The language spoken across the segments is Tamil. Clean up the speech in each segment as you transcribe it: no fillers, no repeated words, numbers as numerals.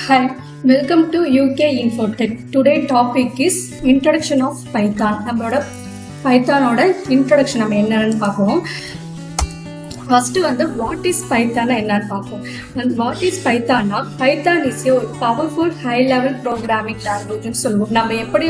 Hi, welcome to UK Infotech. Today topic is introduction of Python. நம்மளோட பைத்தானோட இன்ட்ரடக்ஷன் நம்ம என்னன்னு பார்ப்போம். ஃபர்ஸ்ட் வாட் இஸ் பைத்தான் என்னன்னு பார்ப்போம். வாட் இஸ் பைத்தான்னா பைத்தான் இஸ் ஒரு பவர்ஃபுல் ஹை லெவல் ப்ரோக்ராமிங் லாங்குவேஜ்னு சொல்லுவோம். நம்ம எப்படி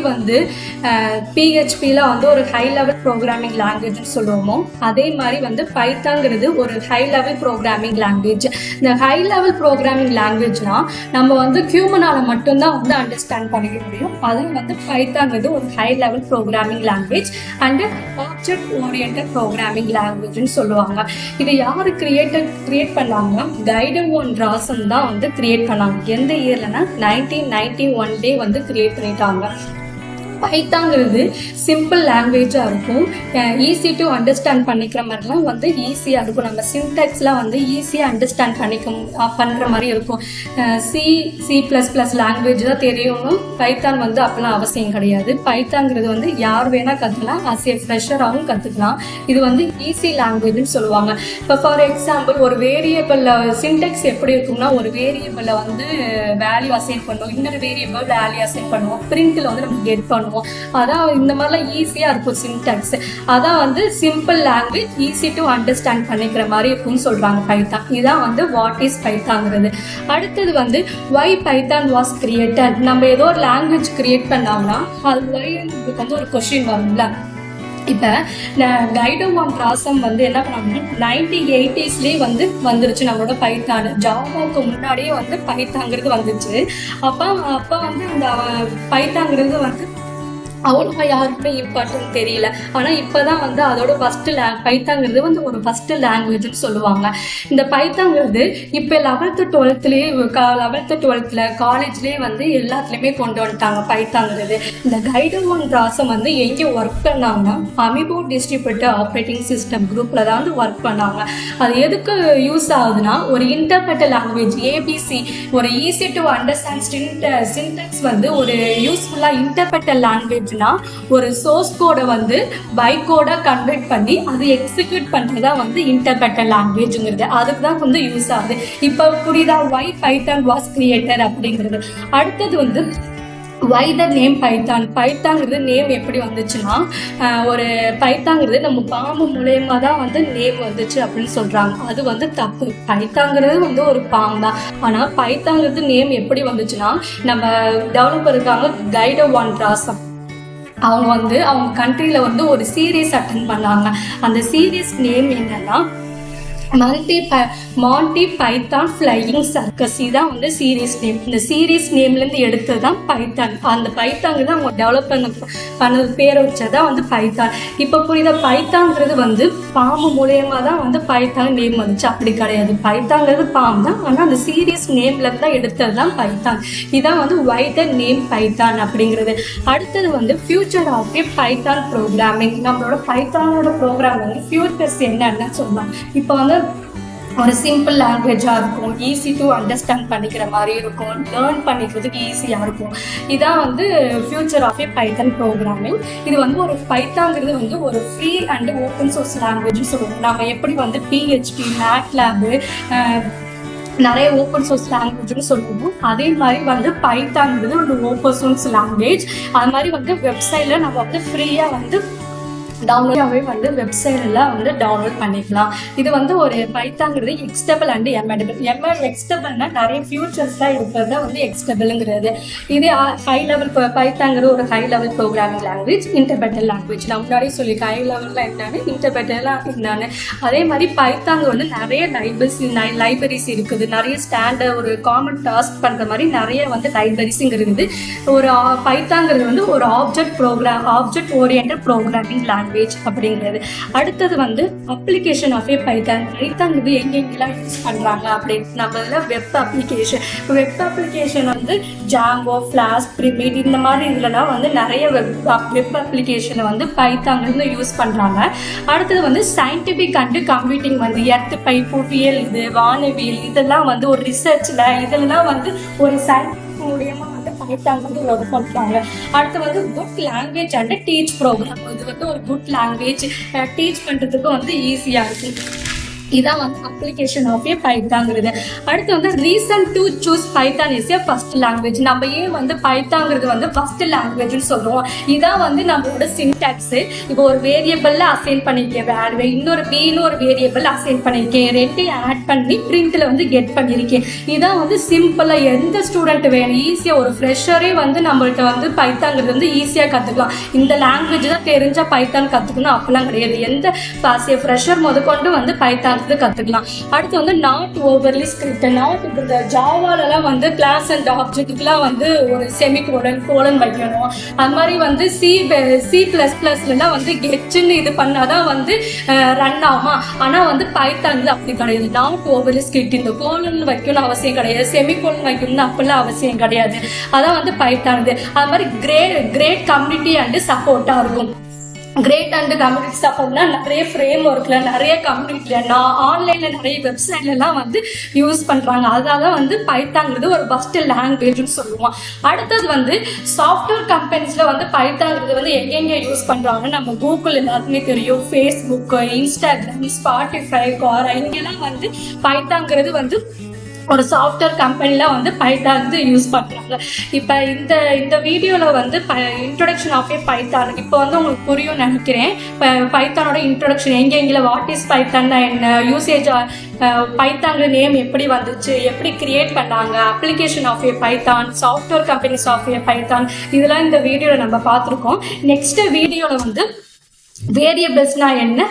பிஹெச்பியில் ஒரு ஹை லெவல் ப்ரோக்ராமிங் லாங்குவேஜ்னு சொல்லுவோமோ அதே மாதிரி பைத்தாங்கிறது ஒரு ஹை லெவல் ப்ரோக்ராமிங் லாங்குவேஜ். இந்த ஹை லெவல் ப்ரோக்ராமிங் லாங்குவேஜ்னா நம்ம ஹியூமனால மட்டும்தான் அண்டர்ஸ்டாண்ட் பண்ணிக்க முடியும். அது பைத்தாங்கிறது ஒரு high level programming language and object oriented programming லாங்குவேஜ்னு சொல்லுவாங்க. இதை யாரு கிரியேட் பண்ணாங்கன்னா கைடன் ஒன் ராசன் தான் கிரியேட் பண்ணாங்க. எந்த இயர்லன்னா 1991 கிரியேட் பண்ணிட்டாங்க. பைத்தாங்கிறது சிம்பிள் லாங்குவேஜாக இருக்கும், ஈஸி டு அண்டர்ஸ்டாண்ட் பண்ணிக்கிற மாதிரிலாம் ஈஸியாக இருக்கும். நம்ம சின்டாக்ஸ்லாம் ஈஸியாக அண்டர்ஸ்டாண்ட் பண்ணுற மாதிரி இருக்கும். C++ லாங்குவேஜ் தான் தெரியணும், பைத்தான் அப்பெல்லாம் அவசியம் கிடையாது. பைத்தாங்கிறது யார் வேணால் கற்றுக்கலாம், அஸ் ஏ ஃப்ரெஷராகவும் கற்றுக்கலாம். இது ஈஸி லாங்குவேஜ்னு சொல்லுவாங்க. இப்போ ஃபார் எக்ஸாம்பிள் ஒரு வேரியபிளில் சின்டாக்ஸ் எப்படி இருக்கும்னா, ஒரு வேரியபிளில் வேல்யூ அசைன் பண்ணுவோம், இன்னொரு வேரியபிள் வேல்யூ அசைன் பண்ணுவோம், பிரிண்டில் நம்ம கெட் பண்ணுவோம். அதான் இந்த மாதிரிலாம் ஈஸியா இருக்கும் சின்டாக்ஸ். அதான் simple language, easy to understand பண்ணிக்கிற மாதிரி இருக்கும்னு சொல்றாங்க பைத்தான். இதான் வாட் இஸ் பைத்தாங்கிறது. அடுத்தது வை பைத்தான் வாஸ் கிரியேட்டட். நம்ம ஏதோ ஒரு லாங்குவேஜ் கிரியேட் பண்ணாங்கன்னா அது வை ஒரு கொஸ்டின் வரும்ல. இப்போ கைடன் ஒன் ராசம் என்ன பண்ணாங்கன்னா 1980s வந்துருச்சு நம்மளோட பைத்தான். ஜாவாவுக்கு முன்னாடியே பைத்தாங்கிறது வந்துச்சு. அப்போ அந்த பைத்தாங்கிறது அவ்வளோவா யாருக்குமே இம்பார்ட்டன்ட் தெரியல. ஆனால் இப்போதான் அதோட பைத்தாங்கிறது ஒரு ஃபர்ஸ்ட் லாங்குவேஜ்னு சொல்லுவாங்க. இந்த பைத்தாங்கிறது இப்போ 11th 12th காலேஜ்லேயே எல்லாத்துலேயுமே கொண்டு வந்துட்டாங்க பைத்தாங்கிறது. இந்த கைடன் ஒன் ராசம் எங்கே ஒர்க் பண்ணாங்கன்னா அமிபோ டிஸ்ட்ரிபியூட்டர் ஆப்ரேட்டிங் சிஸ்டம் குரூப்பில் தான் ஒர்க் பண்ணாங்க. அது எதுக்கு யூஸ் ஆகுதுன்னா, ஒரு இன்டர்பிரட்டர் லாங்குவேஜ் ஏபிசி, ஒரு ஈஸி டு அண்டர்ஸ்டாண்ட் சின்டாக்ஸ் ஒரு யூஸ்ஃபுல்லாக இன்டர்பிரட்டர் லாங்குவேஜ் ஒரு சோர்ஸ் கோட பைகோட கன்வெர்ட் பண்ணி அது எக்ஸிக்யூட் பண்றதா இன்டர்பிரட்டர் லாங்குவேஜ்ங்கிறது. அதுக்கு தான் யூஸ் ஆகுது. இப்ப புரியுதா வை பைத்தான் வாஸ் கிரியேட்டட் அப்படிங்கிறது. அடுத்தது வை த நேம் பைத்தான். பைத்தாங்கிறது நேம் எப்படி வந்துச்சுன்னா, ஒரு பைத்தாங்கிறது நம்ம பாம்பு மூலயமா தான் நேம் வந்துச்சு அப்படின்னு சொல்றாங்க. அது தப்பு. பைத்தாங்கிறது ஒரு பாம்பு தான். ஆனால் பைத்தாங்கிறது நேம் எப்படி வந்துச்சுன்னா, நம்ம டெவலப்பர் இருக்காங்க கைடன் ஒன் ராசம், அவங்க அவங்க கண்ட்ரியில் ஒரு சீரீஸ் அட்டென்ட் பண்ணாங்க. அந்த சீரீஸ் நேம் என்னன்னா மான்டி பைத்தான் ஃப்ளையிங் சர்க்கஸ். இதான் சீரீஸ் நேம். இந்த சீரீஸ் நேம்லேருந்து எடுத்தது தான் பைத்தான். அந்த பைத்தாங்கிறது அவங்க டெவலப் பண்ண பேரை வச்சதான் பைத்தான். இப்போ புரியுதா, பைத்தாங்கிறது பாம்பு மூலயமா தான் பைத்தான் நேம் வந்துச்சு. அப்படி கிடையாது, பைத்தாங்கிறது பாம்பு தான், ஆனால் அந்த சீரீஸ் நேம்லேருந்து தான் எடுத்தது தான் பைத்தான். இதான் வை த நேம் பைத்தான் அப்படிங்கிறது. அடுத்தது future of a Python programming. நம்மளோட பைத்தானோட ப்ரோக்ராமிங் ஃபியூச்சர்ஸ் என்னன்னு சொல்லலாம். இப்போ ஒரு சிம்பிள் லாங்குவேஜாக இருக்கும், ஈஸி டு அண்டர்ஸ்டாண்ட் பண்ணிக்கிற மாதிரி இருக்கும், லேர்ன் பண்ணிக்கிறதுக்கு ஈஸியாக இருக்கும். இதான் future of a Python programming. இது ஒரு பைத்தாங்கிறது ஒரு ஃப்ரீ அண்ட் ஓப்பன் சோர்ஸ் லாங்குவேஜ்னு சொல்லுவோம். நம்ம எப்படி பிஹெச்பி, மேட்லாப் நிறைய ஓப்பன் சோர்ஸ் லாங்குவேஜ்னு சொல்லுவோம். அதே மாதிரி பைத்தாங்கிறது ஒரு ஓப்பன் சோர்ஸ் லாங்குவேஜ். அது மாதிரி வெப்சைட்டில் நம்ம ஃப்ரீயாக டவுன்லோடாகவே வெப்சைட்ல டவுன்லோட் பண்ணிக்கலாம். இது ஒரு பைத்தாங்கிறது எக்ஸ்டபிள் அண்ட் எம்எடபிள். எக்ஸ்டபிள்னா நிறைய ஃபியூச்சர்ஸ்லாம் இருக்கிறத எக்ஸ்டபிள்ங்கிறது. இதே ஹை லெவல் பைத்தாங்கிறது ஒரு high level programming language, interpreter language. நான் முன்னாடியே சொல்லியிருக்கேன் ஹை லெவலில் என்னன்னு, இன்டர்பிரட்டர்லாம் என்னன்னு. அதே மாதிரி பைத்தாங்க நிறைய லைப்ரரிஸ் இருக்குது. நிறைய ஸ்டாண்டர்ட் ஒரு காமன் டாஸ்க் பண்ணுற மாதிரி நிறைய லைப்ரரிஸுங்க இருக்குது. ஒரு பைத்தாங்கிறது ஒரு ஆப்ஜெக்ட் ஓரியன்டட் ப்ரோக்ராமிங் லாங்குவேஜ் அப்படிங்கிறது. அடுத்தது அப்ளிகேஷன் ஆஃப் ஏ பைத்தான். பைத்தாங்கிறது எங்கெங்கெல்லாம் யூஸ் பண்றாங்க அப்படின்னு நம்ம வெப் அப்ளிகேஷன் ஜாங்கோ, ஃபிளாஷ், பிரிமிட் இந்த மாதிரி இதுலலாம் நிறைய வெப் அப்ளிகேஷனை பைத்தாங்கிறது யூஸ் பண்றாங்க. அடுத்தது சயின்டிபிக் அண்ட் கம்ப்யூட்டிங் எர்த் பை புவியியல், இது வானவியல், இதெல்லாம் ஒரு ரிசர்ச்ல இதெல்லாம் ஒரு சயின்டிஃபிக் மூலியமா பைத்தாங்கிறது ஒர்க் பண்ணுறாங்க. அடுத்து good language and teach program. இது ஒரு குட் லாங்குவேஜ், டீச் பண்ணுறதுக்கும் ஈஸியாக இருக்கும். இதான் வந்து அப்ளிகேஷன் ஆஃப் ஏ பைத்தாங்கிறது. அடுத்து வந்து reason to choose Python is a first language. நம்ம ஏன் வந்து பைத்தாங்கிறது வந்து ஃபர்ஸ்ட் லாங்குவேஜ்னு சொல்லுவோம். இதான் வந்து நம்மளோட சின்டாக்ஸ். இப்போ ஒரு வேரியபிள்ல அசைன் பண்ணியிருக்கேன், இன்னொரு பின்னு ஒரு வேரியபிள் அசைன் பண்ணியிருக்கேன், ரெண்டையும் ஆட் பண்ணி பிரிண்ட்ல வந்து கெட் பண்ணியிருக்கேன். இதான் வந்து சிம்பிளா எந்த ஸ்டூடெண்ட் வேணும் ஈஸியா ஒரு ஃப்ரெஷரே வந்து நம்மள்ட்ட வந்து பைத்தாங்கிறது வந்து ஈஸியா கத்துக்கலாம். இந்த லாங்குவேஜ் தான் தெரிஞ்சா பைத்தான் கத்துக்கணும் அப்படிலாம் கிடையாது. எந்த ஃப்ரெஷர் முதற்கொண்டு வந்து பைத்தான் கத்துக்கலாம். அடுத்து வந்து நாட் ஓவர்லி ஸ்கிரிப்ட். நாட் இந்த ஜாவாலலாம் வந்து கிளாஸ் அண்ட் ஆப்ஜெக்ட்டுக்குலாம் வந்து ஒரு செமிகோலன் வைக்கணும். அது மாதிரி வந்து C++லாம் வந்து கெட்ச்னு இது பண்ணாதான் வந்து ரன் ஆகுமா. ஆனா வந்து பைத்தான் அப்படி கிடையாது. நாட் ஓவர்லி ஸ்கிரிப்ட் இந்த கோலன் வைக்கணும்னு அவசியம் கிடையாது, செமிகோலன் வைக்கணும்னு அப்படிலாம் அவசியம் கிடையாது. அதான் வந்து பைத்தான். அது மாதிரி கிரேட் கம்யூனிட்டி அண்ட் சப்போர்ட்டா இருக்கும். கிரேட் அண்ட் கம்யூனிட்டி சப்போர்ட்னா நிறைய ஃப்ரேம் ஒர்க்ல நிறைய கம்யூனிட்டில ஆன்லைன்ல நிறைய வெப்சைட்லாம் வந்து யூஸ் பண்றாங்க. அதனால வந்து பைத்தாங்கிறது ஒரு ஃபர்ஸ்ட் லாங்குவேஜ்னு சொல்லுவோம். அடுத்தது வந்து சாஃப்ட்வேர் கம்பெனிஸ்ல வந்து பைத்தாங்கிறது வந்து எங்கெங்க யூஸ் பண்றாங்க நம்ம கூகுள் எல்லாருக்குமே தெரியும், ஃபேஸ்புக், இன்ஸ்டாகிராம், ஸ்பாட்டிஃபை, குவாரா இங்கெல்லாம் வந்து பைத்தாங்கிறது வந்து ஒரு சாஃப்ட்வேர் கம்பெனில வந்து பைத்தான் வந்து யூஸ் பண்றாங்க. இப்போ இந்த வீடியோல வந்து இன்ட்ரோடக்ஷன் ஆஃப் ஏ பைத்தான் இப்போ வந்து உங்களுக்கு புரியும் நினைக்கிறேன். பைத்தானோட இன்ட்ரோடக்ஷன் எங்கெங்கில வாட் இஸ் பைத்தான்னா என்ன, யூசேஜ் பைத்தாங்கிற நேம் எப்படி வந்துச்சு, எப்படி கிரியேட் பண்ணாங்க, application of a Python, software companies of a Python, இதெல்லாம் இந்த வீடியோல நம்ம பார்த்துருக்கோம். நெக்ஸ்ட் வீடியோல வந்து வேரியபிள்ஸ்னா என்ன,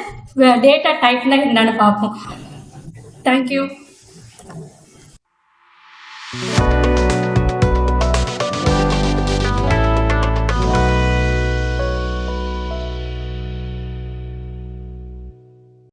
டேட்டா டைப்னா என்னன்னு பார்ப்போம். தேங்க்யூ.